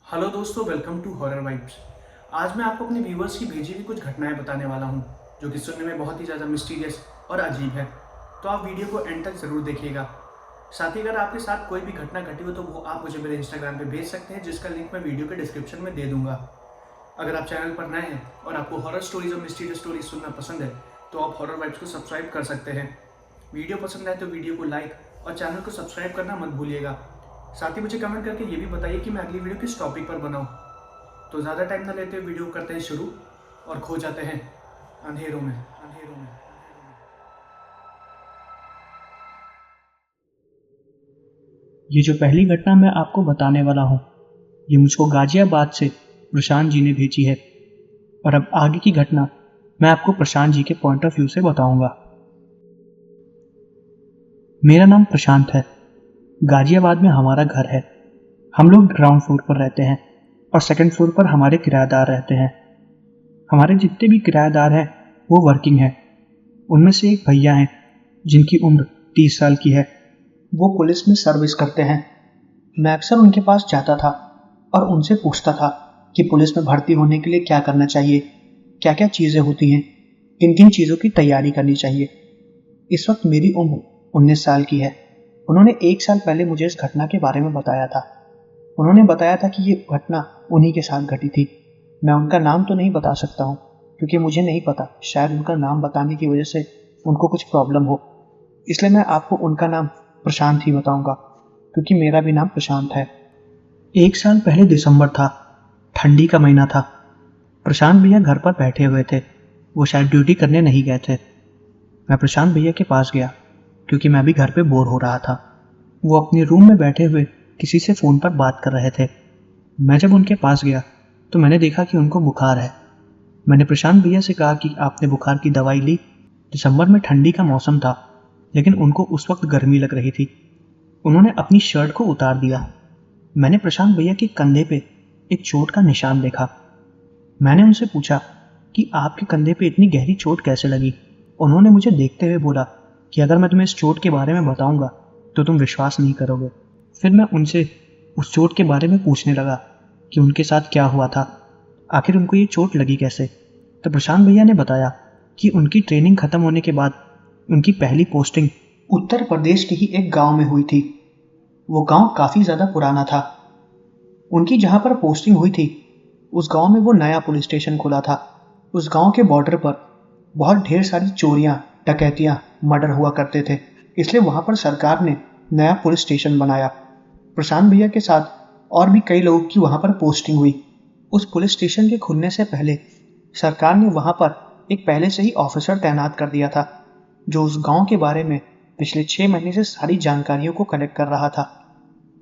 Hello दोस्तों, welcome to horror vibes. आज मैं आपको अपने व्यूवर्स की भेजी हुई कुछ घटनाएं बताने वाला हूं, जो कि सुनने में बहुत ही ज़्यादा मिस्टीरियस और अजीब है। तो आप वीडियो को एंड तक ज़रूर देखिएगा। साथ ही अगर आपके साथ कोई भी घटना घटी हो तो वो आप मुझे मेरे इंस्टाग्राम पे भेज सकते हैं, जिसका लिंक मैं वीडियो के डिस्क्रिप्शन में दे दूंगा। अगर आप चैनल पर नए हैं और आपको हॉरर स्टोरीज और मिस्टीरियस स्टोरीज सुनना पसंद है तो आप हॉरर वाइब्स को सब्सक्राइब कर सकते हैं। वीडियो पसंद आए तो वीडियो को लाइक और चैनल को सब्सक्राइब करना मत भूलिएगा। साथ ही मुझे कमेंट करके ये भी बताइए कि मैं अगली वीडियो किस टॉपिक पर बनाऊं। तो ज़्यादा टाइम ना लेते हुए वीडियो करते हैं शुरू और खो जाते हैं अंधेरों में। ये जो पहली घटना मैं आपको बताने वाला हूँ, ये मुझको गाजियाबाद से प्रशांत जी ने भेजी है। और अब आगे की घटना मैं आपको प्रशांत जी के पॉइंट ऑफ व्यू से बताऊंगा। मेरा नाम प्रशांत है। गाजियाबाद में हमारा घर है। हम लोग ग्राउंड फ्लोर पर रहते हैं और सेकंड फ्लोर पर हमारे किराएदार रहते हैं। हमारे जितने भी किराएदार हैं वो वर्किंग हैं। उनमें से एक भैया हैं जिनकी उम्र 30 साल की है। वो पुलिस में सर्विस करते हैं। मैं अक्सर उनके पास जाता था और उनसे पूछता था कि पुलिस में भर्ती होने के लिए क्या करना चाहिए, क्या क्या चीज़ें होती हैं, किन किन चीज़ों की तैयारी करनी चाहिए। इस वक्त मेरी उम्र 19 साल की है। उन्होंने 1 साल पहले मुझे इस घटना के बारे में बताया था। उन्होंने बताया था कि ये घटना उन्हीं के साथ घटी थी। मैं उनका नाम तो नहीं बता सकता हूँ क्योंकि मुझे नहीं पता, शायद उनका नाम बताने की वजह से उनको कुछ प्रॉब्लम हो। इसलिए मैं आपको उनका नाम प्रशांत ही बताऊंगा क्योंकि मेरा भी नाम प्रशांत है। 1 साल पहले दिसंबर था। ठंडी का महीना था। प्रशांत भैया घर पर बैठे हुए थे। वो शायद ड्यूटी करने नहीं गए थे। मैं प्रशांत भैया के पास गया क्योंकि मैं भी घर पे बोर हो रहा था। वो अपने रूम में बैठे हुए किसी से फ़ोन पर बात कर रहे थे। मैं जब उनके पास गया तो मैंने देखा कि उनको बुखार है। मैंने प्रशांत भैया से कहा कि आपने बुखार की दवाई ली? दिसंबर में ठंडी का मौसम था, लेकिन उनको उस वक्त गर्मी लग रही थी। उन्होंने अपनी शर्ट को उतार दिया। मैंने प्रशांत भैया के कंधे पे एक चोट का निशान देखा। मैंने उनसे पूछा कि आपके कंधे पे इतनी गहरी चोट कैसे लगी? उन्होंने मुझे देखते हुए बोला कि अगर मैं तुम्हें इस चोट के बारे में बताऊंगा तो तुम विश्वास नहीं करोगे। फिर मैं उनसे उस चोट के बारे में पूछने लगा कि उनके साथ क्या हुआ था, आखिर उनको ये चोट लगी कैसे। तो प्रशांत भैया ने बताया कि उनकी ट्रेनिंग खत्म होने के बाद उनकी पहली पोस्टिंग उत्तर प्रदेश के ही एक गांव में हुई थी। वो गांव काफ़ी ज़्यादा पुराना था। उनकी जहाँ पर पोस्टिंग हुई थी उस गांव में वो नया पुलिस स्टेशन खुला था। उस गांव के बॉर्डर पर बहुत ढेर सारी चोरियां, डकैतियां, मर्डर हुआ करते थे। इसलिए वहाँ पर सरकार ने नया पुलिस स्टेशन बनाया। प्रशांत भैया के साथ और भी कई लोगों की वहाँ पर पोस्टिंग हुई। उस पुलिस स्टेशन के खुलने से पहले सरकार ने वहाँ पर एक पहले से ही ऑफिसर तैनात कर दिया था, जो उस गांव के बारे में पिछले 6 महीने से सारी जानकारियों को कलेक्ट कर रहा था।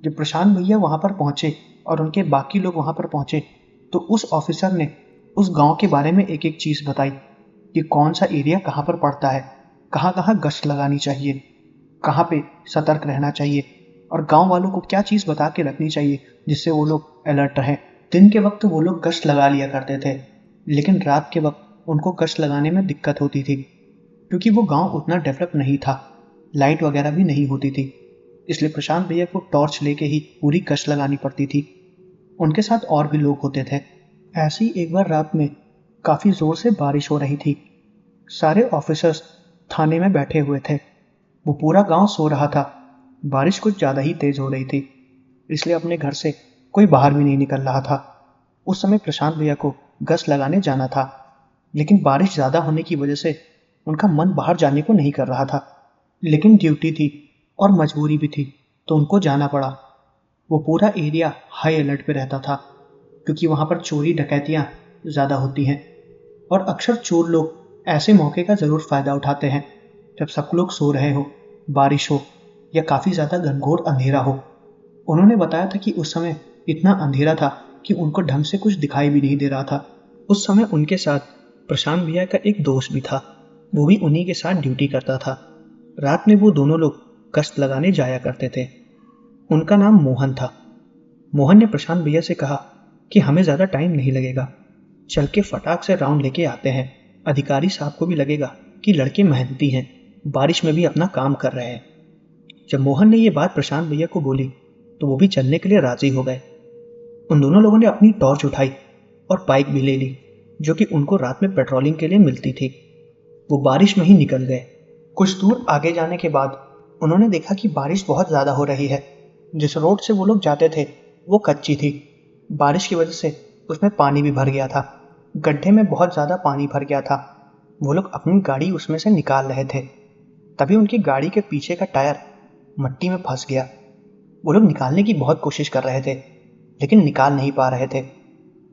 जब प्रशांत भैया वहाँ पर पहुँचे और उनके बाकी लोग वहाँ पर पहुँचे तो उस ऑफिसर ने उस गांव के बारे में एक एक चीज़ बताई कि कौन सा एरिया कहाँ पर पड़ता है, कहाँ कहाँ गश्त लगानी चाहिए, कहाँ पे सतर्क रहना चाहिए और गांव वालों को क्या चीज़ बता के रखनी चाहिए जिससे वो लोग अलर्ट रहें। दिन के वक्त वो लोग गश्त लगा लिया करते थे, लेकिन रात के वक्त उनको गश्त लगाने में दिक्कत होती थी क्योंकि वो गांव उतना डेवलप नहीं था, लाइट वगैरह भी नहीं होती थी। इसलिए प्रशांत भैया को टॉर्च लेके ही पूरी गश्त लगानी पड़ती थी। उनके साथ और भी लोग होते थे। ऐसी एक बार रात में काफ़ी ज़ोर से बारिश हो रही थी। सारे ऑफिसर्स थाने में बैठे हुए थे। वो पूरा गांव सो रहा था। बारिश कुछ ज़्यादा ही तेज़ हो रही थी, इसलिए अपने घर से कोई बाहर भी नहीं निकल रहा था। उस समय प्रशांत भैया को गश्त लगाने जाना था, लेकिन बारिश ज़्यादा होने की वजह से उनका मन बाहर जाने को नहीं कर रहा था। लेकिन ड्यूटी थी और मजबूरी भी थी, तो उनको जाना पड़ा। वो पूरा एरिया हाई अलर्ट पे रहता था क्योंकि वहाँ पर चोरी डकैतियाँ ज़्यादा होती हैं और अक्सर चोर लोग ऐसे मौके का ज़रूर फ़ायदा उठाते हैं जब सब लोग सो रहे हो, बारिश हो या काफ़ी ज़्यादा घनघोर अंधेरा हो। उन्होंने बताया था कि उस समय इतना अंधेरा था कि उनको ढंग से कुछ दिखाई भी नहीं दे रहा था। उस समय उनके साथ प्रशांत भैया का एक दोस्त भी था। वो भी उन्हीं के साथ ड्यूटी करता था। रात में वो दोनों लोग गश्त लगाने जाया करते थे। उनका नाम मोहन था। मोहन ने प्रशांत भैया से कहा कि हमें ज़्यादा टाइम नहीं लगेगा, चल के फटाक से राउंड लेके आते हैं। अधिकारी साहब को भी लगेगा कि लड़के मेहनती हैं, बारिश में भी अपना काम कर रहे हैं। जब मोहन ने ये बात प्रशांत भैया को बोली तो वो भी चलने के लिए राजी हो गए। उन दोनों लोगों ने अपनी टॉर्च उठाई और बाइक भी ले ली, जो कि उनको रात में पेट्रोलिंग के लिए मिलती थी। वो बारिश में ही निकल गए। कुछ दूर आगे जाने के बाद उन्होंने देखा कि बारिश बहुत ज़्यादा हो रही है। जिस रोड से वो लोग जाते थे वो कच्ची थी। बारिश की वजह से उसमें पानी भी भर गया था। गड्ढे में बहुत ज़्यादा पानी भर गया था। वो लोग अपनी गाड़ी उसमें से निकाल रहे थे, तभी उनकी गाड़ी के पीछे का टायर मट्टी में फंस गया। वो लोग निकालने की बहुत कोशिश कर रहे थे, लेकिन निकाल नहीं पा रहे थे।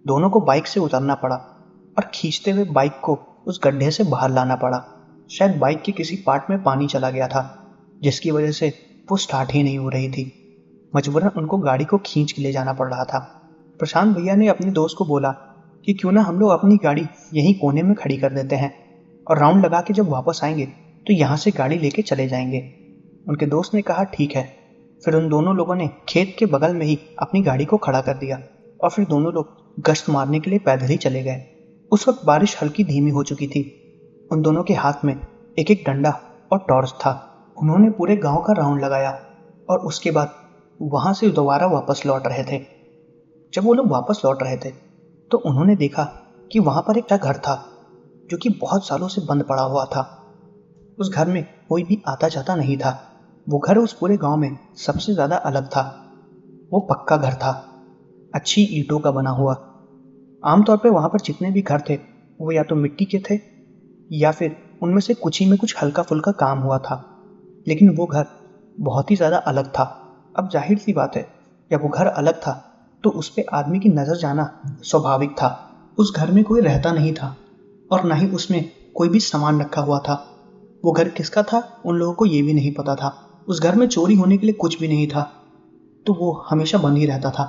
दोनों को बाइक से उतरना पड़ा और खींचते हुए बाइक को उस गड्ढे से बाहर लाना पड़ा। शायद बाइक के किसी पार्ट में पानी चला गया था, जिसकी वजह से वो स्टार्ट ही नहीं हो रही थी। मजबूरन उनको गाड़ी को खींच के ले जाना पड़ रहा था। प्रशांत भैया ने अपने दोस्त को बोला कि क्यों ना हम लोग अपनी गाड़ी यहीं कोने में खड़ी कर देते हैं और राउंड लगा के जब वापस आएंगे तो यहाँ से गाड़ी लेके चले जाएंगे। उनके दोस्त ने कहा ठीक है। फिर उन दोनों लोगों ने खेत के बगल में ही अपनी गाड़ी को खड़ा कर दिया और फिर दोनों लोग गश्त मारने के लिए पैदल ही चले गए। उस वक्त बारिश हल्की धीमी हो चुकी थी। उन दोनों के हाथ में एक एक डंडा और टॉर्च था। उन्होंने पूरे गांव का राउंड लगाया और उसके बाद वहां से दोबारा वापस लौट रहे थे। जब वो लोग वापस लौट रहे थे तो उन्होंने देखा कि वहां पर एक घर था जो कि बहुत सालों से बंद पड़ा हुआ था। उस घर में कोई भी आता जाता नहीं था। वो घर उस पूरे गांव में सबसे ज्यादा अलग था। वो पक्का घर था, अच्छी ईंटों का बना हुआ। आमतौर पे वहां पर जितने भी घर थे वो या तो मिट्टी के थे या फिर उनमें से कुछ ही में कुछ हल्का फुल्का काम हुआ था, लेकिन वो घर बहुत ही ज्यादा अलग था। अब जाहिर सी बात है, जब वो घर अलग था तो उस पे आदमी की नजर जाना स्वाभाविक था। उस घर में कोई रहता नहीं था और ना ही उसमें कोई भी सामान रखा हुआ था। वो घर किसका था उन लोगों को ये भी नहीं पता था। उस घर में चोरी होने के लिए कुछ भी नहीं था, तो वो हमेशा बंद ही रहता था।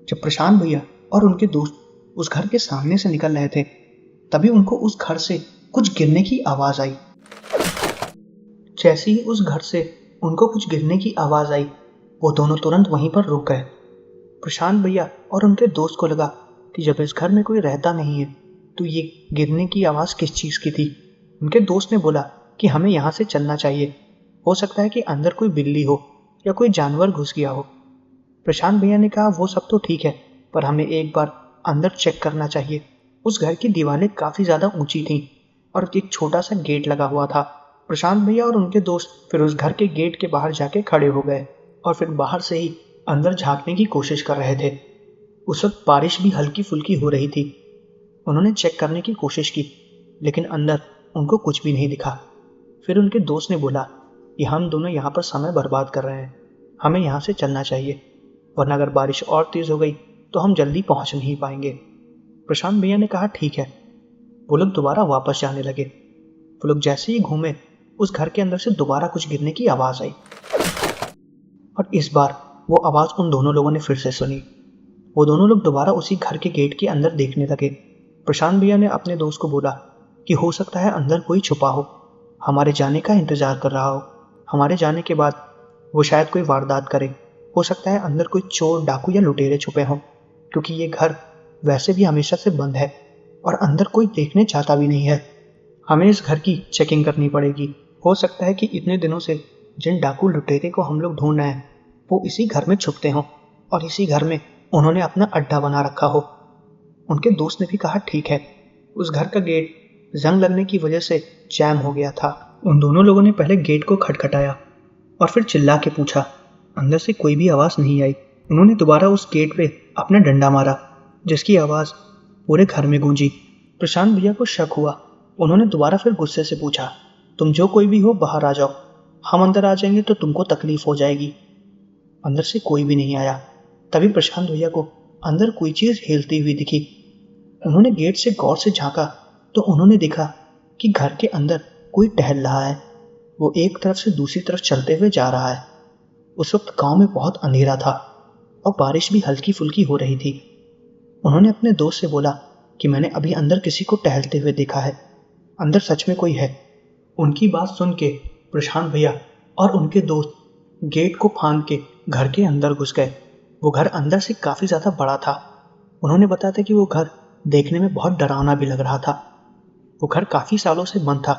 जब प्रशांत भैया और उनके दोस्त उस घर के सामने से निकल रहे थे तभी उनको उस घर से कुछ गिरने की आवाज आई। जैसे ही उस घर से उनको कुछ गिरने की आवाज आई वो दोनों तुरंत वहीं पर रुक गए। प्रशांत भैया और उनके दोस्त को लगा कि जब इस घर में कोई रहता नहीं है तो ये गिरने की आवाज किस चीज की थी। उनके दोस्त ने बोला कि हमें यहाँ से चलना चाहिए, हो सकता है कि अंदर कोई बिल्ली हो या कोई जानवर घुस गया हो। प्रशांत भैया ने कहा वो सब तो ठीक है, पर हमें एक बार अंदर चेक करना चाहिए। उस घर की दीवारें काफी ज्यादा ऊंची थीं और एक छोटा सा गेट लगा हुआ था। प्रशांत भैया और उनके दोस्त फिर उस घर के गेट के बाहर जाके खड़े हो गए और फिर बाहर से ही अंदर झांकने की कोशिश कर रहे थे। उस वक्त बारिश भी हल्की फुल्की हो रही थी। उन्होंने चेक करने की कोशिश की, लेकिन अंदर उनको कुछ भी नहीं दिखा। फिर उनके दोस्त ने बोला कि हम दोनों यहाँ पर समय बर्बाद कर रहे हैं, हमें यहाँ से चलना चाहिए, वरना अगर बारिश और तेज हो गई तो हम जल्दी पहुंच नहीं पाएंगे। प्रशांत भैया ने कहा ठीक है। वो लोग दोबारा वापस जाने लगे। वो लोग जैसे ही घूमे उस घर के अंदर से दोबारा कुछ गिरने की आवाज आई और इस बार वो आवाज उन दोनों लोगों ने फिर से सुनी। वो दोनों लोग दोबारा उसी घर के गेट के अंदर देखने लगे। प्रशांत भैया ने अपने दोस्त को बोला कि हो सकता है अंदर कोई छुपा हो, हमारे जाने का इंतजार कर रहा हो। हमारे जाने के बाद वो शायद कोई वारदात करे। हो सकता है अंदर कोई चोर, डाकू या लुटेरे छुपे हों, क्योंकि ये घर वैसे भी हमेशा से बंद है और अंदर कोई देखने चाहता भी नहीं है। हमें इस घर की चेकिंग करनी पड़ेगी। हो सकता है कि इतने दिनों से जिन डाकू लुटेरे को हम लोग ढूंढ रहे हैं वो इसी घर में छुपते हों और इसी घर में उन्होंने अपना अड्डा बना रखा हो। उनके दोस्त ने भी कहा ठीक है। उस घर का गेट जंग लगने की वजह से जैम हो गया था। उन दोनों लोगों ने पहले गेट को खटखटाया और फिर चिल्ला के पूछा। अंदर से कोई भी आवाज नहीं आई। उन्होंने दोबारा उस गेट पे अपना डंडा मारा, जिसकी आवाज पूरे घर में गूंजी। प्रशांत भैया को शक हुआ। उन्होंने दोबारा फिर गुस्से से पूछा, तुम जो कोई भी हो बाहर आ जाओ, हम अंदर आ जाएंगे तो तुमको तकलीफ हो जाएगी। अंदर से कोई भी नहीं आया। तभी प्रशांत भैया को अंदर कोई चीज हिलती हुई दिखी। उन्होंने गेट से गौर से झांका तो उन्होंने देखा कि घर के अंदर कोई टहल रहा है। वो एक तरफ से दूसरी तरफ चलते हुए जा रहा है। उस वक्त गांव में बहुत अंधेरा था और बारिश भी हल्की फुल्की हो रही थी। उन्होंने अपने दोस्त से बोला कि मैंने अभी अंदर किसी को टहलते हुए देखा है, अंदर सच में कोई है। उनकी बात सुन के प्रशांत भैया और उनके दोस्त गेट को फांद के घर के अंदर घुस गए। वो घर अंदर से काफी ज्यादा बड़ा था। उन्होंने बताया था कि वो घर देखने में बहुत डरावना भी लग रहा था। वो घर काफी सालों से बंद था,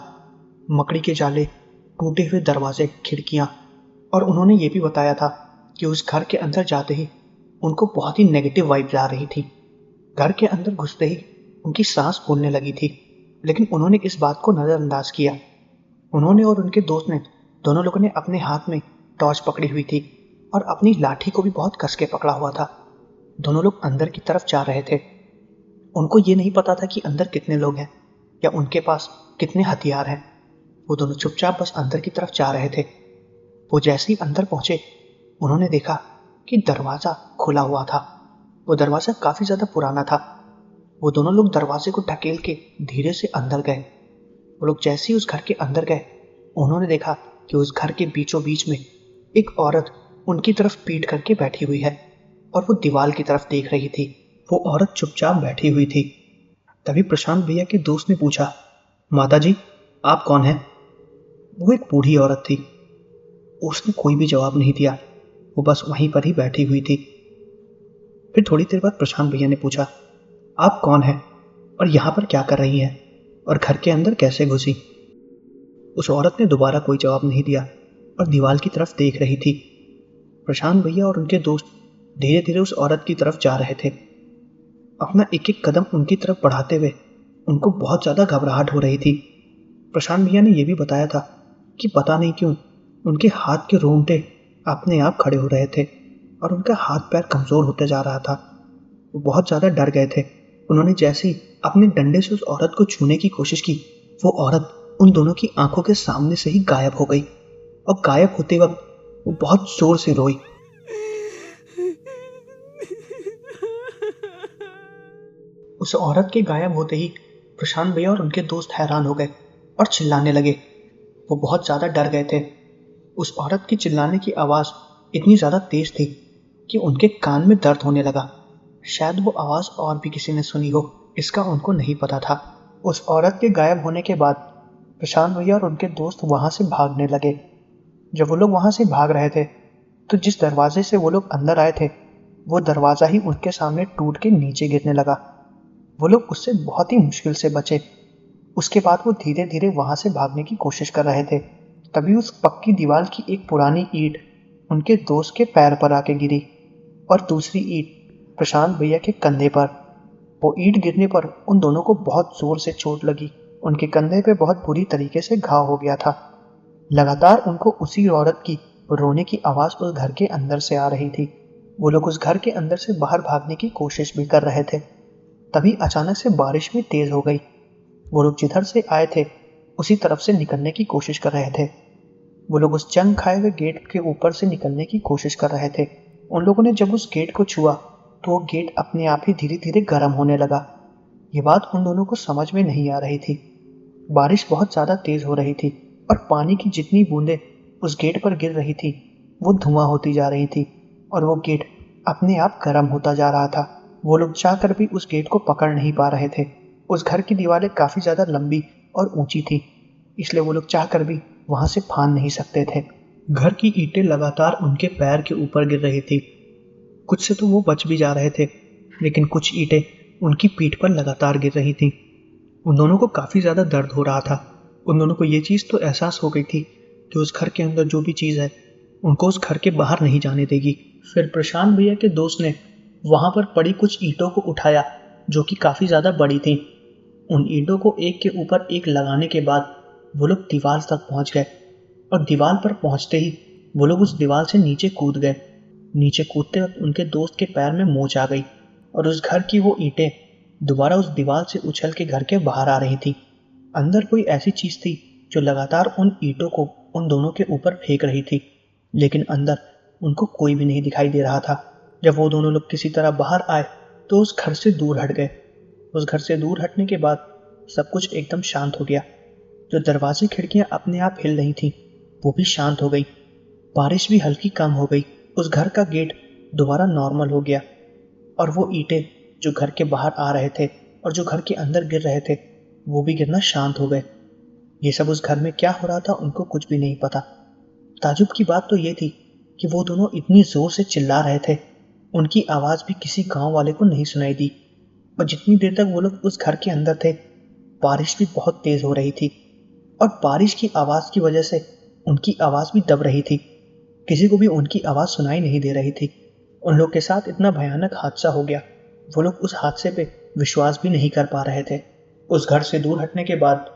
मकड़ी के जाले, टूटे हुए दरवाजे, खिड़कियां, और उन्होंने ये भी बताया था कि उस घर के अंदर जाते ही उनको बहुत ही नेगेटिव वाइब्स आ रही थी। घर के अंदर घुसते ही उनकी सांस फूलने लगी थी, लेकिन उन्होंने इस बात को नज़रअंदाज किया। उन्होंने और उनके दोस्त ने, दोनों लोगों ने अपने हाथ में टॉर्च पकड़ी हुई थी और अपनी लाठी को भी बहुत कस के पकड़ा हुआ था। दोनों लोग अंदर की तरफ जा रहे थे। उनको ये नहीं पता था कि अंदर कितने लोग हैं या उनके पास कितने हथियार हैं। वो दोनों चुपचाप बस अंदर की तरफ जा रहे थे। वो जैसे ही अंदर पहुंचे, उन्होंने देखा कि दरवाज़ा खुला हुआ था। वो दरवाज़ा काफ़ी ज़्यादा पुराना था। वो दोनों लोग दरवाजे को ढकेल के धीरे से अंदर गए। वो लोग जैसे ही उस घर के अंदर गए, उन्होंने देखा कि उस घर के बीचों बीच में एक औरत उनकी तरफ पीठ करके बैठी हुई है और वो दीवार की तरफ देख रही थी। वो औरत चुपचाप बैठी हुई थी। तभी प्रशांत भैया के दोस्त ने पूछा, माता जी, आप कौन हैं? वो एक बूढ़ी औरत थी। उसने कोई भी जवाब नहीं दिया। वो बस वहीं पर ही बैठी हुई थी। फिर थोड़ी देर बाद प्रशांत भैया ने पूछा, आप कौन हैं और यहाँ पर क्या कर रही हैं और घर के अंदर कैसे घुसी? उस औरत ने दोबारा कोई जवाब नहीं दिया और दीवार की तरफ देख रही थी। प्रशांत भैया और उनके दोस्त धीरे धीरे उस औरत की तरफ जा रहे थे। अपना एक एक कदम उनकी तरफ बढ़ाते हुए उनको बहुत ज़्यादा घबराहट हो रही थी। प्रशांत भैया ने यह भी बताया था कि पता नहीं क्यों उनके हाथ के रोंगटे अपने आप खड़े हो रहे थे और उनका हाथ पैर कमज़ोर होते जा रहा था। वो बहुत ज़्यादा डर गए थे। उन्होंने जैसे ही अपने डंडे से उस औरत को छूने की कोशिश की, वो औरत उन दोनों की आंखों के सामने से ही गायब हो गई और गायब होते वक्त वो बहुत जोर से रोई। उस औरत के गायब होते ही प्रशांत भैया और उनके दोस्त हैरान हो गए और चिल्लाने लगे। वो बहुत ज़्यादा डर गए थे। उस औरत की चिल्लाने की आवाज़ इतनी ज़्यादा तेज थी कि उनके कान में दर्द होने लगा। शायद वो आवाज़ और भी किसी ने सुनी हो, इसका उनको नहीं पता था। उस औरत के गायब होने के बाद प्रशांत भैया और उनके दोस्त वहाँ से भागने लगे। जब वो लोग वहाँ से भाग रहे थे, तो जिस दरवाजे से वो लोग अंदर आए थे, वो दरवाज़ा ही उनके सामने टूट के नीचे गिरने लगा। वो लोग उससे बहुत ही मुश्किल से बचे। उसके बाद वो धीरे धीरे वहाँ से भागने की कोशिश कर रहे थे। तभी उस पक्की दीवार की एक पुरानी ईंट उनके दोस्त के पैर पर आके गिरी और दूसरी ईंट प्रशांत भैया के कंधे पर। वो ईंट गिरने पर उन दोनों को बहुत जोर से चोट लगी। उनके कंधे पे बहुत बुरी तरीके से घाव हो गया था। लगातार उनको उसी औरत की रोने की आवाज़ उस घर के अंदर से आ रही थी। वो लोग उस घर के अंदर से बाहर भागने की कोशिश भी कर रहे थे। तभी अचानक से बारिश भी तेज हो गई। वो लोग जिधर से आए थे उसी तरफ से निकलने की कोशिश कर रहे थे। वो लोग उस जंग खाए हुए गेट के ऊपर से निकलने की कोशिश कर रहे थे। उन लोगों ने जब उस गेट को छुआ तो वो गेट अपने आप ही धीरे धीरे गर्म होने लगा। ये बात उन दोनों को समझ में नहीं आ रही थी। बारिश बहुत ज़्यादा तेज हो रही थी और पानी की जितनी बूंदें उस गेट पर गिर रही थी वो धुआं होती जा रही थी और वो गेट अपने आप गर्म होता जा रहा था। वो लोग चाहकर भी उस गेट को पकड़ नहीं पा रहे थे। उस घर की दीवारें काफ़ी ज़्यादा लंबी और ऊंची थी, इसलिए वो लोग चाहकर भी वहां से फांद नहीं सकते थे। घर की ईंटें लगातार उनके पैर के ऊपर गिर रही थी। कुछ से तो वो बच भी जा रहे थे, लेकिन कुछ ईंटें उनकी पीठ पर लगातार गिर रही थी। उन दोनों को काफ़ी ज़्यादा दर्द हो रहा था। उन दोनों को ये चीज़ तो एहसास हो गई थी कि उस घर के अंदर जो भी चीज़ है उनको उस घर के बाहर नहीं जाने देगी। फिर प्रशांत भैया के दोस्त ने वहाँ पर पड़ी कुछ ईंटों को उठाया जो कि काफ़ी ज़्यादा बड़ी थी। उन ईंटों को एक के ऊपर एक लगाने के बाद वो लोग दीवार तक पहुँच गए और दीवार पर पहुँचते ही वो लोग उस दीवार से नीचे कूद गए। नीचे कूदते वक्त उनके दोस्त के पैर में मोच आ गई और उस घर की वो ईंटें दोबारा उस दीवार से उछल के घर के बाहर आ रही थी। अंदर कोई ऐसी चीज़ थी जो लगातार उन ईंटों को उन दोनों के ऊपर फेंक रही थी, लेकिन अंदर उनको कोई भी नहीं दिखाई दे रहा था। जब वो दोनों लोग किसी तरह बाहर आए तो उस घर से दूर हट गए। उस घर से दूर हटने के बाद सब कुछ एकदम शांत हो गया। जो दरवाजे खिड़कियां अपने आप हिल रही थी वो भी शांत हो गई। बारिश भी हल्की कम हो गई। उस घर का गेट दोबारा नॉर्मल हो गया और वो ईंटें जो घर के बाहर आ रहे थे और जो घर के अंदर गिर रहे थे वो भी गिरना शांत हो गए। ये सब उस घर में क्या हो रहा था उनको कुछ भी नहीं पता। ताजुब की बात तो ये थी कि वो दोनों इतनी जोर से चिल्ला रहे थे, उनकी आवाज़ भी किसी गांव वाले को नहीं सुनाई दी। और जितनी देर तक वो लोग उस घर के अंदर थे बारिश भी बहुत तेज़ हो रही थी और बारिश की आवाज़ की वजह से उनकी आवाज़ भी दब रही थी। किसी को भी उनकी आवाज़ सुनाई नहीं दे रही थी। उन लोग के साथ इतना भयानक हादसा हो गया, वो लोग उस हादसे पे विश्वास भी नहीं कर पा रहे थे। उस घर से दूर हटने के बाद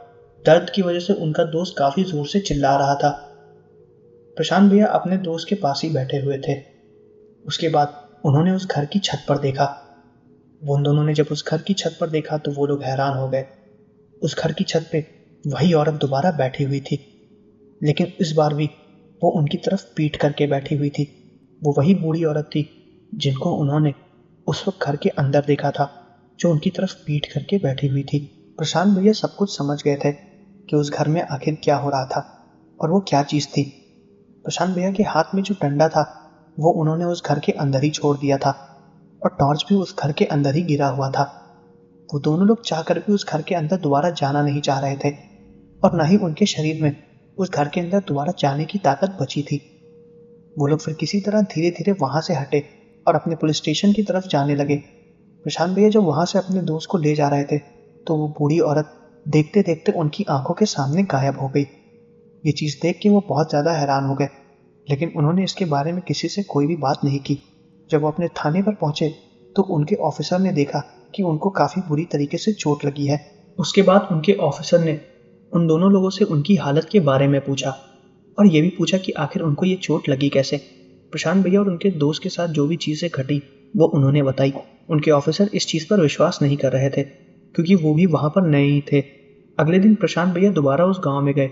दर्द की वजह से उनका दोस्त काफी जोर से चिल्ला रहा था। प्रशांत भैया अपने दोस्त के पास ही बैठे हुए थे। उसके बाद उन्होंने उस घर की छत पर देखा। वो उन दोनों ने जब उस घर की छत पर देखा तो वो लोग हैरान हो गए। उस घर की छत पे वही औरत दोबारा बैठी हुई थी, लेकिन इस बार भी वो उनकी तरफ पीठ करके बैठी हुई थी। वो वही बूढ़ी औरत थी जिनको उन्होंने उस वक्त घर के अंदर देखा था, जो उनकी तरफ पीठ करके बैठी हुई थी। प्रशांत भैया सब कुछ समझ गए थे कि उस घर में आखिर क्या हो रहा था और वो क्या चीज़ थी। प्रशांत भैया के हाथ में जो डंडा था वो उन्होंने उस घर के अंदर ही छोड़ दिया था और टॉर्च भी उस घर के अंदर ही गिरा हुआ था। वो दोनों लोग चाहकर भी उस घर के अंदर दोबारा जाना नहीं चाह रहे थे और न ही उनके शरीर में उस घर के अंदर दोबारा जाने की ताकत बची थी। वो लोग फिर किसी तरह धीरे धीरे वहां से हटे और अपने पुलिस स्टेशन की तरफ जाने लगे। प्रशांत भैया जब वहां से अपने दोस्त को ले जा रहे थे तो वो बूढ़ी औरत देखते देखते उनकी आंखों के सामने गायब हो गई। ये चीज़ देख के वो बहुत ज़्यादा हैरान हो गए, लेकिन उन्होंने इसके बारे में किसी से कोई भी बात नहीं की। जब वो अपने थाने पर पहुंचे तो उनके ऑफिसर ने देखा कि उनको काफ़ी बुरी तरीके से चोट लगी है। उसके बाद उनके ऑफिसर ने उन दोनों लोगों से उनकी हालत के बारे में पूछा और ये भी पूछा कि आखिर उनको ये चोट लगी कैसे। प्रशांत भैया और उनके दोस्त के साथ जो भी चीज़ें घटी वो उन्होंने बताई। उनके ऑफिसर इस चीज़ पर विश्वास नहीं कर रहे थे क्योंकि वो भी वहाँ पर नए ही थे। अगले दिन प्रशांत भैया दोबारा उस गांव में गए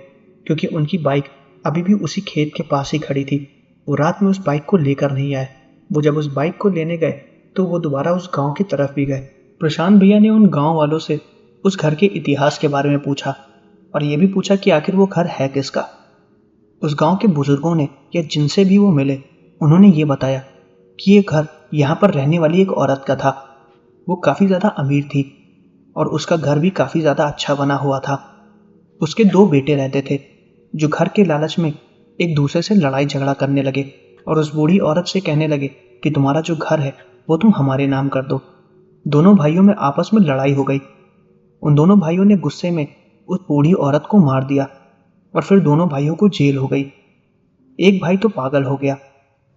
क्योंकि उनकी बाइक अभी भी उसी खेत के पास ही खड़ी थी। वो रात में उस बाइक को लेकर नहीं आए। वो जब उस बाइक को लेने गए तो वो दोबारा उस गांव की तरफ भी गए। प्रशांत भैया ने उन गांव वालों से उस घर के इतिहास के बारे में पूछा और ये भी पूछा कि आखिर वो घर है किसका। उस गांव के बुजुर्गों ने या जिनसे भी वो मिले उन्होंने ये बताया कि ये घर यहाँ पर रहने वाली एक औरत का था। वो काफ़ी ज़्यादा अमीर थी और उसका घर भी काफ़ी ज़्यादा अच्छा बना हुआ था। उसके 2 बेटे रहते थे जो घर के लालच में एक दूसरे से लड़ाई झगड़ा करने लगे और उस बूढ़ी औरत से कहने लगे कि तुम्हारा जो घर है वो तुम हमारे नाम कर दो। दोनों भाइयों में आपस में लड़ाई हो गई। उन दोनों भाइयों ने गुस्से में उस बूढ़ी औरत को मार दिया और फिर दोनों भाइयों को जेल हो गई। एक भाई तो पागल हो गया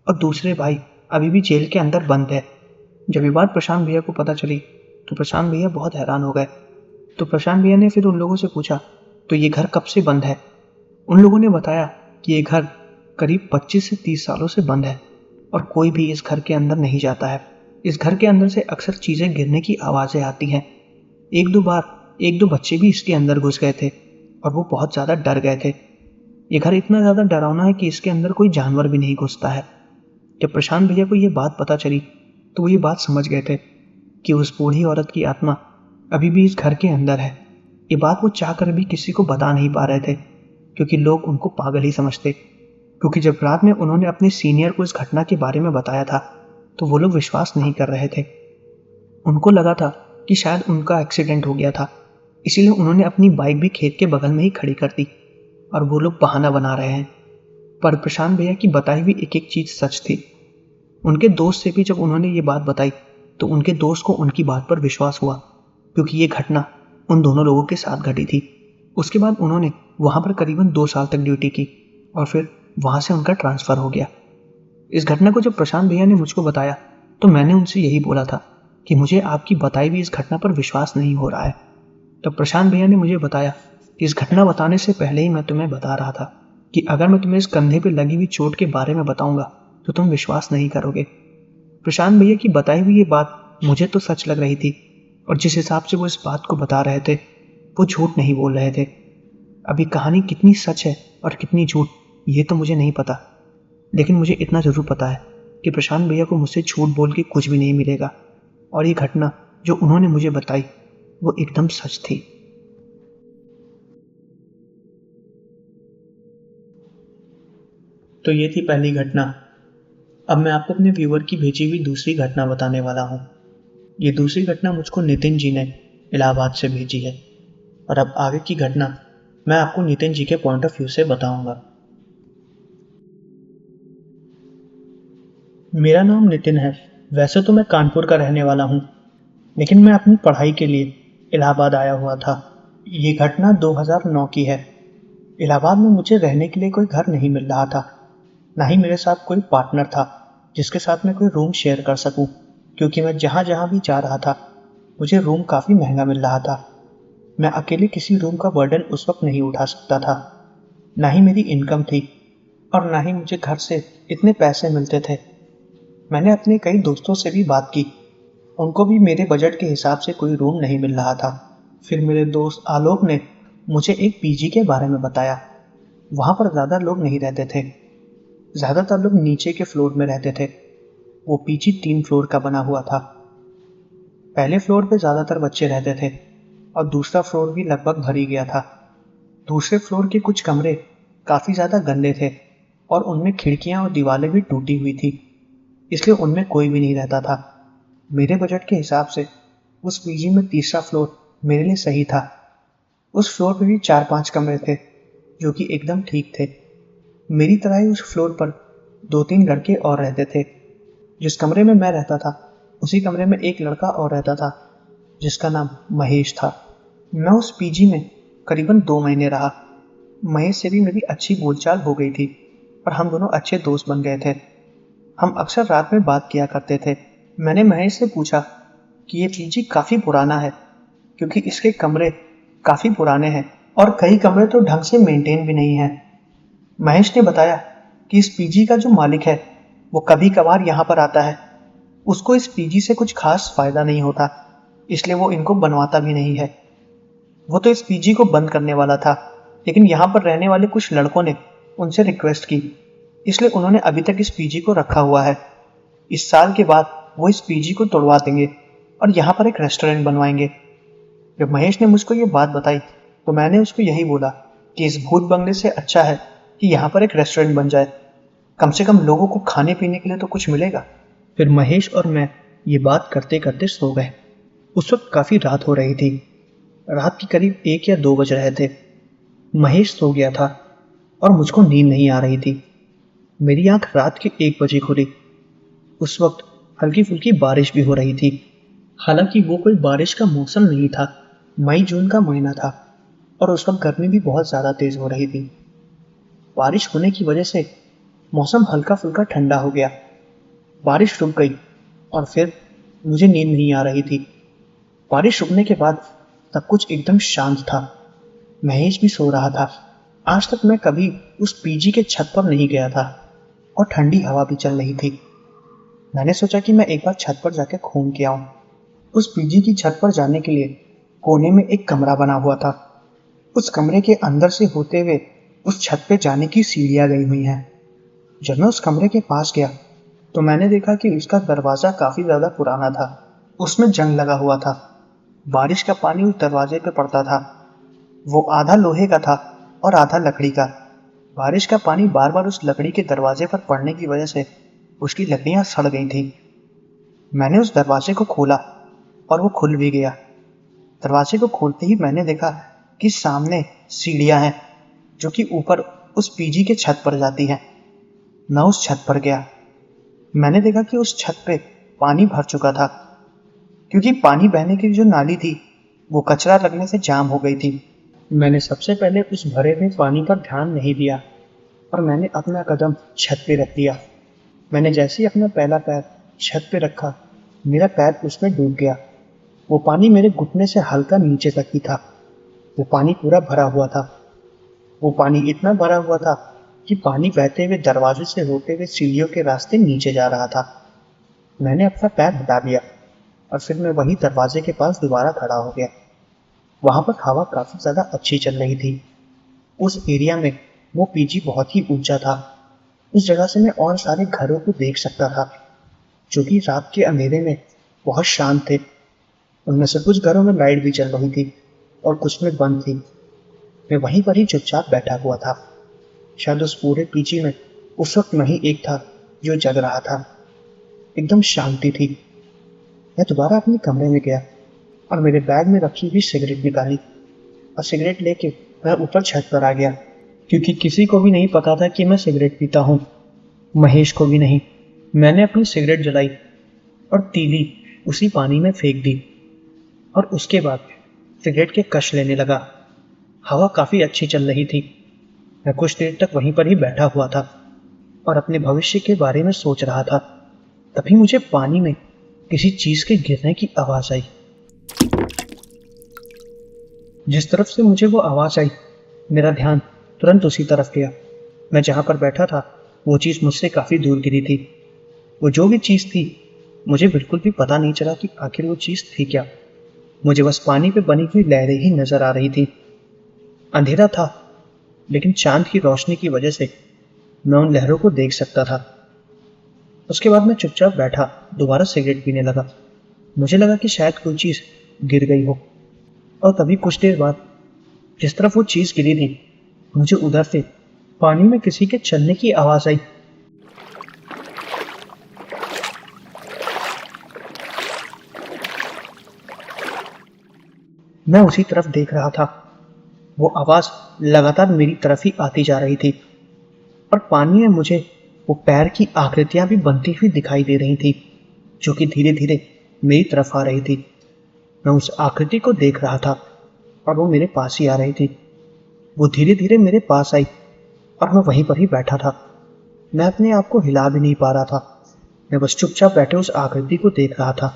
और दूसरे भाई अभी भी जेल के अंदर बंद है। जब ये बात प्रशांत भैया को पता चली तो प्रशांत भैया बहुत हैरान हो गए। तो प्रशांत भैया ने फिर उन लोगों से पूछा तो ये घर कब से बंद है। उन लोगों ने बताया कि ये घर करीब 25 से 30 सालों से बंद है और कोई भी इस घर के अंदर नहीं जाता है। इस घर के अंदर से अक्सर चीज़ें गिरने की आवाज़ें आती हैं। एक दो बच्चे भी इसके अंदर घुस गए थे और वो बहुत ज़्यादा डर गए थे। ये घर इतना ज़्यादा डरावना है कि इसके अंदर कोई जानवर भी नहीं घुसता है। जब प्रशांत भैया को ये बात पता चली तो वो ये बात समझ गए थे कि उस बूढ़ी औरत की आत्मा अभी भी इस घर के अंदर है। ये बात वो चाहकर भी किसी को बता नहीं पा रहे थे क्योंकि लोग उनको पागल ही समझते। क्योंकि जब रात में उन्होंने अपने सीनियर को इस घटना के बारे में बताया था तो वो लोग विश्वास नहीं कर रहे थे। उनको लगा था कि शायद उनका एक्सीडेंट हो गया था, इसीलिए उन्होंने अपनी बाइक भी खेत के बगल में ही खड़ी कर दी और वो लोग बहाना बना रहे हैं। पर प्रशांत भैया की बताई हुई एक एक चीज़ सच थी। उनके दोस्त से भी जब उन्होंने ये बात बताई तो उनके दोस्त को उनकी बात पर विश्वास हुआ क्योंकि ये घटना उन दोनों लोगों के साथ घटी थी। उसके बाद उन्होंने वहाँ पर करीबन 2 साल तक ड्यूटी की और फिर वहाँ से उनका ट्रांसफ़र हो गया। इस घटना को जब प्रशांत भैया ने मुझको बताया तो मैंने उनसे यही बोला था कि मुझे आपकी बताई हुई इस घटना पर विश्वास नहीं हो रहा है। तब प्रशांत भैया ने मुझे बताया कि इस घटना बताने से पहले ही मैं तुम्हें बता रहा था कि अगर मैं तुम्हें इस कंधे पर लगी हुई चोट के बारे में बताऊंगा तो तुम विश्वास नहीं करोगे। प्रशांत भैया की बताई हुई ये बात मुझे तो सच लग रही थी और जिस हिसाब से वो इस बात को बता रहे थे वो झूठ नहीं बोल रहे थे। अभी कहानी कितनी सच है और कितनी झूठ ये तो मुझे नहीं पता, लेकिन मुझे इतना ज़रूर पता है कि प्रशांत भैया को मुझसे झूठ बोल के कुछ भी नहीं मिलेगा और ये घटना जो उन्होंने मुझे बताई वो एकदम सच थी। तो ये थी पहली घटना। अब मैं आपको अपने व्यूअर की भेजी हुई दूसरी घटना बताने वाला हूँ। ये दूसरी घटना मुझको नितिन जी ने इलाहाबाद से भेजी है और अब आगे की घटना मैं आपको नितिन जी के पॉइंट ऑफ व्यू से बताऊंगा। मेरा नाम नितिन है। वैसे तो मैं कानपुर का रहने वाला हूँ, लेकिन मैं अपनी पढ़ाई के लिए इलाहाबाद आया हुआ था। ये घटना 2009 की है। इलाहाबाद में मुझे रहने के लिए कोई घर नहीं मिल रहा था, ना ही मेरे साथ कोई पार्टनर था। जिसके साथ मैं कोई रूम शेयर कर सकूं, क्योंकि मैं जहाँ जहाँ भी जा रहा था मुझे रूम काफ़ी महंगा मिल रहा था। मैं अकेले किसी रूम का बर्डन उस वक्त नहीं उठा सकता था। ना ही मेरी इनकम थी और ना ही मुझे घर से इतने पैसे मिलते थे। मैंने अपने कई दोस्तों से भी बात की, उनको भी मेरे बजट के हिसाब से कोई रूम नहीं मिल रहा था। फिर मेरे दोस्त आलोक ने मुझे एक पीजी के बारे में बताया। वहाँ पर ज़्यादा लोग नहीं रहते थे, ज़्यादातर लोग नीचे के फ्लोर में रहते थे। वो पीजी 3 फ्लोर का बना हुआ था। पहले फ्लोर पे ज़्यादातर बच्चे रहते थे और दूसरा फ्लोर भी लगभग भर ही गया था। दूसरे फ्लोर के कुछ कमरे काफ़ी ज़्यादा गंदे थे और उनमें खिड़कियाँ और दीवारें भी टूटी हुई थी, इसलिए उनमें कोई भी नहीं रहता था। मेरे बजट के हिसाब से उस पीजी में तीसरा फ्लोर मेरे लिए सही था। उस फ्लोर पे भी 4-5 कमरे थे जो कि एकदम ठीक थे। मेरी तरह ही उस फ्लोर पर 2-3 लड़के और रहते थे। जिस कमरे में मैं रहता था उसी कमरे में एक लड़का और रहता था जिसका नाम महेश था। मैं उस पीजी में करीबन 2 महीने रहा। महेश से भी मेरी अच्छी बोलचाल हो गई थी और हम दोनों अच्छे दोस्त बन गए थे। हम अक्सर रात में बात किया करते थे। मैंने महेश से पूछा कि ये पीजी काफ़ी पुराना है, क्योंकि इसके कमरे काफ़ी पुराने हैं और कई कमरे तो ढंग से मेंटेन भी नहीं हैं। महेश ने बताया कि इस पीजी का जो मालिक है वो कभी कभार यहाँ पर आता है। उसको इस पीजी से कुछ खास फायदा नहीं होता, इसलिए वो इनको बनवाता भी नहीं है। वो तो इस पीजी को बंद करने वाला था, लेकिन यहाँ पर रहने वाले कुछ लड़कों ने उनसे रिक्वेस्ट की, इसलिए उन्होंने अभी तक इस पीजी को रखा हुआ है। इस साल के बाद वो इस पीजी को तोड़वा देंगे और यहाँ पर एक रेस्टोरेंट बनवाएंगे। जब महेश ने मुझको ये बात बताई तो मैंने उसको यही बोला कि इस भूत बंगले से अच्छा है कि यहाँ पर एक रेस्टोरेंट बन जाए, कम से कम लोगों को खाने पीने के लिए तो कुछ मिलेगा। फिर महेश और मैं ये बात करते करते सो गए। उस वक्त काफ़ी रात हो रही थी। रात के करीब 1 या 2 बज रहे थे। महेश सो गया था और मुझको नींद नहीं आ रही थी। मेरी आंख रात के 1 बजे खुली। उस वक्त हल्की फुल्की बारिश भी हो रही थी। हालांकि वो कोई बारिश का मौसम नहीं था, मई जून का महीना था और उस वक्त गर्मी भी बहुत ज़्यादा तेज़ हो रही थी। बारिश होने की वजह से मौसम हल्का फुल्का ठंडा हो गया। बारिश रुक गई और फिर मुझे नींद नहीं आ रही थी। बारिश रुकने के बाद सब कुछ एकदम शांत था। महेश भी सो रहा था। आज तक मैं कभी उस पीजी के छत पर नहीं गया था और ठंडी हवा भी चल रही थी। मैंने सोचा कि मैं एक बार छत पर जाकर घूम के आऊं। उस पीजी की छत पर जाने के लिए कोने में एक कमरा बना हुआ था। उस कमरे के अंदर से होते हुए उस छत पे जाने की सीढ़ियां गई हुई हैं। जब मैं उस कमरे के पास गया तो मैंने देखा कि उसका दरवाज़ा काफ़ी ज़्यादा पुराना था। उसमें जंग लगा हुआ था। बारिश का पानी उस दरवाजे पे पड़ता था। वो आधा लोहे का था और आधा लकड़ी का। बारिश का पानी बार बार उस लकड़ी के दरवाजे पर पड़ने की वजह से उसकी लकड़ियाँ सड़ गई थीं। मैंने उस दरवाजे को खोला और वो खुल भी गया। दरवाजे को खोलते ही मैंने देखा कि सामने सीढ़ियाँ हैं जो कि ऊपर उस पीजी के छत पर जाती हैं। मैं उस छत पर गया। मैंने देखा कि उस छत पे पानी भर चुका था, क्योंकि पानी बहने की जो नाली थी वो कचरा लगने से जाम हो गई थी। मैंने सबसे पहले उस भरे हुए पानी पर ध्यान नहीं दिया और मैंने अपना कदम छत पे रख दिया। मैंने जैसे ही अपना पहला पैर छत पे रखा, मेरा पैर उसमें डूब गया। वो पानी मेरे घुटने से हल्का नीचे तक ही था। वो पानी पूरा भरा हुआ था। वो पानी इतना भरा हुआ था कि पानी बहते हुए दरवाजे से होते हुए सीढ़ियों के रास्ते नीचे जा रहा था। मैंने अपना पैर हटा दिया और फिर मैं वही दरवाजे के पास दोबारा खड़ा हो गया। वहाँ पर हवा काफ़ी ज़्यादा अच्छी चल रही थी। उस एरिया में वो पीजी बहुत ही ऊंचा था। उस जगह से मैं और सारे घरों को देख सकता था जो कि रात के अंधेरे में बहुत शांत थे। उनमें से कुछ घरों में लाइट भी चल रही थी और कुछ में बंद थी। मैं वहीं पर ही चुपचाप बैठा हुआ था। शायद उस पूरे पीजी में उस वक्त मैं ही एक था जो जग रहा था। एकदम शांति थी। मैं दोबारा अपने कमरे में गया और मेरे बैग में रखी हुई सिगरेट निकाली और सिगरेट लेके मैं ऊपर छत पर आ गया, क्योंकि किसी को भी नहीं पता था कि मैं सिगरेट पीता हूँ, महेश को भी नहीं। मैंने अपनी सिगरेट जलाई और तीली उसी पानी में फेंक दी और उसके बाद सिगरेट के कश लेने लगा। हवा काफ़ी अच्छी चल रही थी। मैं कुछ देर तक वहीं पर ही बैठा हुआ था और अपने भविष्य के बारे में सोच रहा था। तभी मुझे पानी में किसी चीज के गिरने की आवाज आई। जिस तरफ से मुझे वो आवाज आई, मेरा ध्यान तुरंत उसी तरफ गया। मैं जहां पर बैठा था वो चीज मुझसे काफी दूर गिरी थी। वो जो भी चीज थी, मुझे बिल्कुल भी पता नहीं चला कि आखिर वो चीज थी क्या। मुझे बस पानी पे बनी हुई लहरें ही नजर आ रही थी। अंधेरा था, लेकिन चांद की रोशनी की वजह से मैं उन लहरों को देख सकता था। उसके बाद मैं चुपचाप बैठा, दोबारा सिगरेट पीने लगा। मुझे लगा कि शायद कोई चीज गिर गई हो। और तभी कुछ देर बाद जिस तरफ वो चीज गिरी थी, मुझे उधर से पानी में किसी के चलने की आवाज आई। मैं उसी तरफ देख रहा था। वो आवाज लगातार मेरी तरफ ही आती जा रही थी और पानी में मुझे वो पैर की आकृतियां भी बनती हुई दिखाई दे रही थी, जो कि धीरे धीरे मेरी तरफ आ रही थी। मैं उस आकृति को देख रहा था और वो मेरे पास ही आ रही थी। वो धीरे धीरे मेरे पास आई और मैं वहीं पर ही बैठा था। मैं अपने आप को हिला भी नहीं पा रहा था। मैं बस चुपचाप बैठे उस आकृति को देख रहा था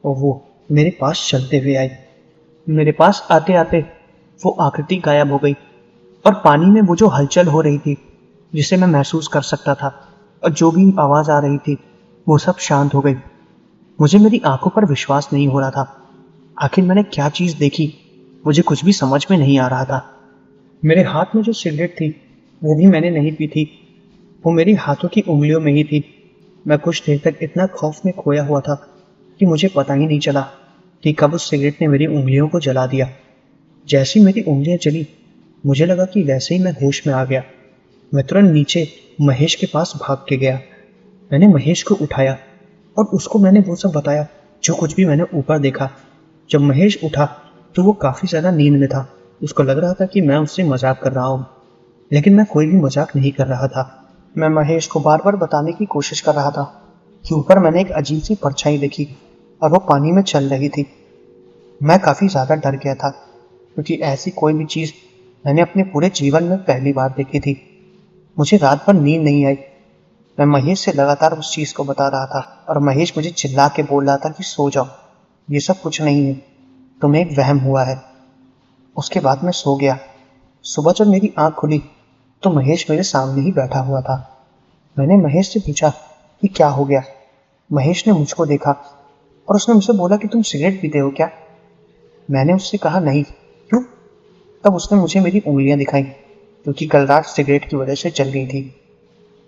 और वो मेरे पास चलते हुए आई। मेरे पास आते आते वो आकृति गायब हो गई और पानी में वो जो हलचल हो रही थी, जिसे मैं महसूस कर सकता था, और जो भी आवाज आ रही थी, वो सब शांत हो गई। मुझे मेरी आंखों पर विश्वास नहीं हो रहा था। आखिर मैंने क्या चीज देखी, मुझे कुछ भी समझ में नहीं आ रहा था। मेरे हाथ में जो सिगरेट थी वो भी मैंने नहीं पी थी, वो मेरी हाथों की उंगलियों में ही थी। मैं कुछ देर तक इतना खौफ में खोया हुआ था कि मुझे पता ही नहीं चला कि कब उस सिगरेट ने मेरी उंगलियों को जला दिया। जैसी मेरी उंगलियां जली, मुझे लगा कि वैसे ही मैं होश में आ गया। मैं तुरंत नीचे महेश के पास भाग के गया। मैंने महेश को उठाया और उसको मैंने वो सब बताया जो कुछ भी मैंने ऊपर देखा। जब महेश उठा तो वो काफी ज्यादा नींद में था। उसको लग रहा था कि मैं उससे मजाक कर रहा हूँ, लेकिन मैं कोई भी मजाक नहीं कर रहा था। मैं महेश को बार बार बताने की कोशिश कर रहा था कि ऊपर मैंने एक अजीब सी परछाई देखी और वो पानी में चल रही थी। मैं काफी ज्यादा डर गया था, क्योंकि ऐसी कोई भी चीज मैंने अपने पूरे जीवन में पहली बार देखी थी। मुझे रात भर नींद नहीं आई। मैं महेश से लगातार उस चीज को बता रहा था और महेश मुझे चिल्ला के बोल रहा था कि सो जाओ, ये सब कुछ नहीं है, तुम्हें एक वहम हुआ है। उसके बाद मैं सो गया। सुबह जब मेरी आंख खुली तो महेश मेरे सामने ही बैठा हुआ था। मैंने महेश से पूछा कि क्या हो गया। महेश ने मुझको देखा और उसने मुझसे बोला कि तुम सिगरेट पीते हो क्या। मैंने उससे कहा नहीं। क्यों? तब उसने मुझे मेरी उंगलियां दिखाई, क्योंकि कल रात सिगरेट की वजह से जल गई थी।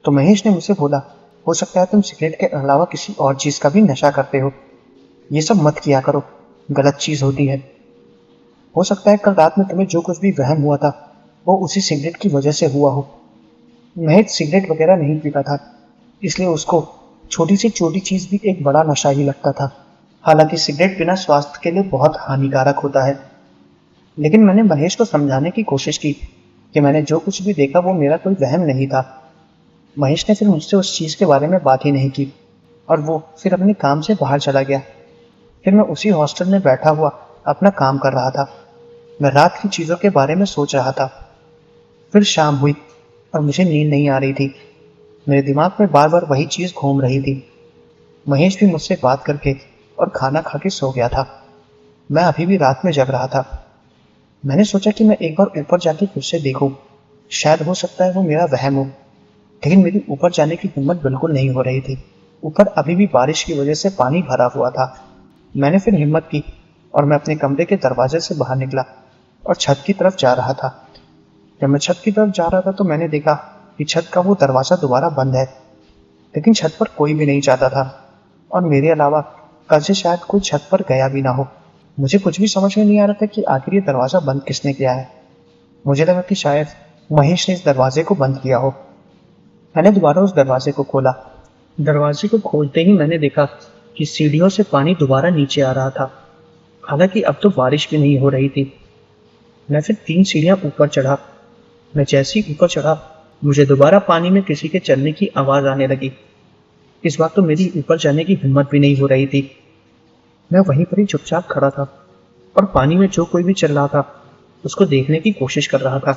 तो महेश ने मुझसे बोला, हो सकता है तुम सिगरेट के अलावा किसी और चीज का भी नशा करते हो, ये सब मत किया करो, गलत चीज होती है। हो सकता है कल रात में तुम्हें जो कुछ भी वहम हुआ था वो उसी सिगरेट की वजह से हुआ हो। महेश सिगरेट वगैरह नहीं पीता था, इसलिए उसको छोटी से छोटी चीज भी एक बड़ा नशा ही लगता था। हालांकि सिगरेट पीना स्वास्थ्य के लिए बहुत हानिकारक होता है, लेकिन मैंने महेश को समझाने की कोशिश की कि मैंने जो कुछ भी देखा वो मेरा कोई वहम नहीं था। महेश ने फिर मुझसे उस चीज के बारे में बात ही नहीं की और वो फिर अपने काम से बाहर चला गया। फिर मैं उसी हॉस्टल में बैठा हुआ अपना काम कर रहा था। मैं रात की चीजों के बारे में सोच रहा था। फिर शाम हुई और मुझे नींद नहीं आ रही थी। मेरे दिमाग में बार बार वही चीज घूम रही थी। महेश भी मुझसे बात करके और खाना खा के सो गया था। मैं अभी भी रात में जग रहा था। मैंने सोचा कि मैं एक बार ऊपर जाके फिर से देखूं, शायद हो सकता है वो मेरा वहम हो। लेकिन मेरी ऊपर जाने की हिम्मत बिल्कुल नहीं हो रही थी। ऊपर अभी भी बारिश की वजह से पानी भरा हुआ था। मैंने फिर हिम्मत की और मैं अपने कमरे के दरवाजे से बाहर निकला और छत की तरफ जा रहा था। जब मैं छत की तरफ जा रहा था तो मैंने देखा कि छत का वो दरवाजा दोबारा बंद है, लेकिन छत पर कोई भी नहीं जाता था और मेरे अलावा कल से शायद कोई छत पर गया भी ना हो। मुझे कुछ भी समझ में नहीं आ रहा था कि आखिर ये दरवाजा बंद किसने किया है। मुझे लगा कि शायद महेश ने इस दरवाजे को बंद किया हो। मैंने दोबारा उस दरवाजे को खोला। दरवाजे को खोलते ही मैंने देखा कि सीढ़ियों से पानी दोबारा नीचे आ रहा था। हालांकि अब तो बारिश भी नहीं हो रही थी। मैं फिर 3 सीढ़ियां ऊपर चढ़ा। मैं जैसे ही ऊपर चढ़ा, मुझे दोबारा पानी में किसी के चलने की आवाज आने लगी। इस बार तो मेरी ऊपर जाने की हिम्मत भी नहीं हो रही थी। मैं वहीं पर ही चुपचाप खड़ा था और पानी में जो कोई भी चल रहा था उसको देखने की कोशिश कर रहा था।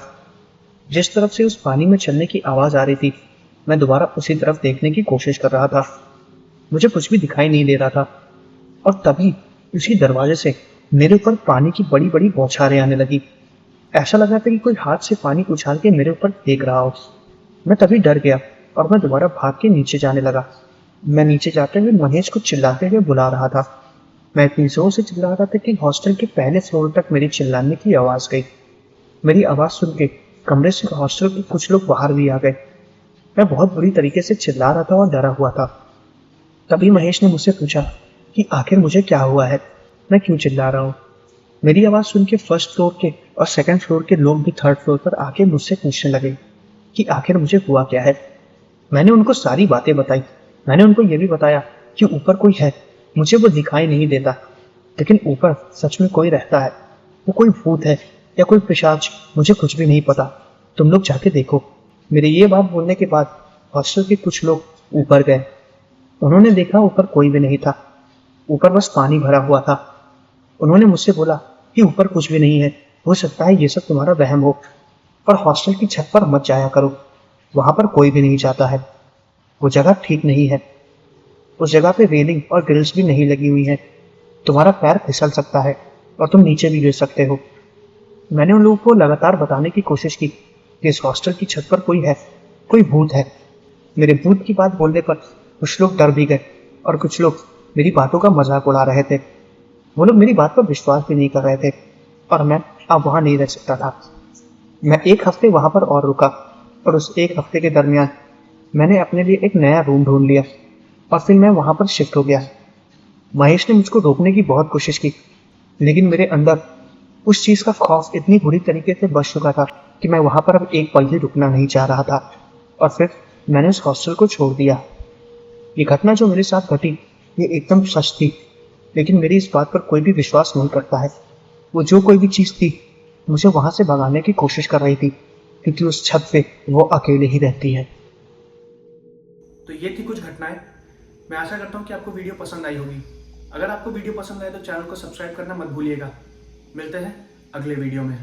जिस तरफ से उस पानी में चलने की आवाज आ रही थी, मैं दोबारा उसी तरफ देखने की कोशिश कर रहा था। मुझे कुछ भी दिखाई नहीं दे रहा था। और तभी उसी दरवाजे से मेरे ऊपर पानी की बड़ी बड़ी बौछारें आने लगी। ऐसा लगा था कि कोई हाथ से पानी उछाल के मेरे ऊपर फेंक रहा हो। मैं तभी डर गया और मैं दोबारा भाग के नीचे जाने लगा। मैं नीचे जाते हुए महेश को चिल्लाते हुए बुला रहा था। मैं इतनी जोर से चिल्ला रहा था कि हॉस्टल के पहले फ्लोर तक मेरी चिल्लाने की आवाज गई। मेरी आवाज सुन के कमरे से हॉस्टल के कुछ लोग बाहर भी आ गए। मैं बहुत बुरी तरीके से चिल्ला रहा था और डरा हुआ था। तभी महेश ने मुझसे पूछा कि आखिर मुझे क्या हुआ है, मैं क्यों चिल्ला रहा हूँ। मेरी आवाज सुन के फर्स्ट फ्लोर के और सेकंड फ्लोर के लोग भी थर्ड फ्लोर पर आके मुझसे पूछने लगे कि आखिर मुझे हुआ क्या है। मैंने उनको सारी बातें बताई। मैंने उनको ये भी बताया कि ऊपर कोई है, मुझे वो दिखाई नहीं देता, लेकिन ऊपर सच में कोई रहता है। वो कोई भूत है या कोई पिशाच, मुझे कुछ भी नहीं पता, तुम लोग जाके देखो। मेरे ये बात बोलने के बाद हॉस्टल के कुछ लोग ऊपर गए। उन्होंने देखा ऊपर कोई भी नहीं था, ऊपर बस पानी भरा हुआ था। उन्होंने मुझसे बोला कि ऊपर कुछ भी नहीं है, हो सकता है ये सब तुम्हारा वहम हो, पर हॉस्टल की छत पर मत जाया करो, वहां पर कोई भी नहीं जाता है, वो जगह ठीक नहीं है। उस जगह पे रेलिंग और ग्रिल्स भी नहीं लगी हुई है, तुम्हारा पैर फिसल सकता है और तुम नीचे भी गिर सकते हो। मैंने उन लोगों को लगातार बताने की कोशिश की कि इस हॉस्टल की छत पर कोई है, कोई भूत है। मेरे भूत की बात बोलने पर कुछ लोग डर भी गए और कुछ लोग मेरी बातों का मजाक उड़ा रहे थे। वो लोग मेरी बात पर विश्वास भी नहीं कर रहे थे और मैं अब वहां नहीं रह सकता था। मैं एक हफ्ते वहां पर और रुका और उस एक हफ्ते के दरमियान मैंने अपने लिए एक नया रूम ढूंढ लिया और फिर मैं वहां पर शिफ्ट हो गया। महेश ने मुझको रोकने की बहुत कोशिश की, लेकिन मेरे अंदर उस चीज का खौफ इतनी बुरी तरीके से बस चुका था कि मैं वहां पर अब एक पल भी रुकना नहीं चाह रहा था और फिर मैंने उस हॉस्टल को छोड़ दिया। ये घटना जो मेरे साथ घटी ये एकदम सच थी, लेकिन मेरी इस बात पर कोई भी विश्वास नहीं करता है। वो जो कोई भी चीज थी मुझे वहां से भगाने की कोशिश कर रही थी, क्योंकि उस छत पे वो अकेले ही रहती है। तो ये थी कुछ घटनाएं। मैं आशा करता हूँ कि आपको वीडियो पसंद आई होगी। अगर आपको वीडियो पसंद आए तो चैनल को सब्सक्राइब करना मत भूलिएगा। मिलते हैं अगले वीडियो में।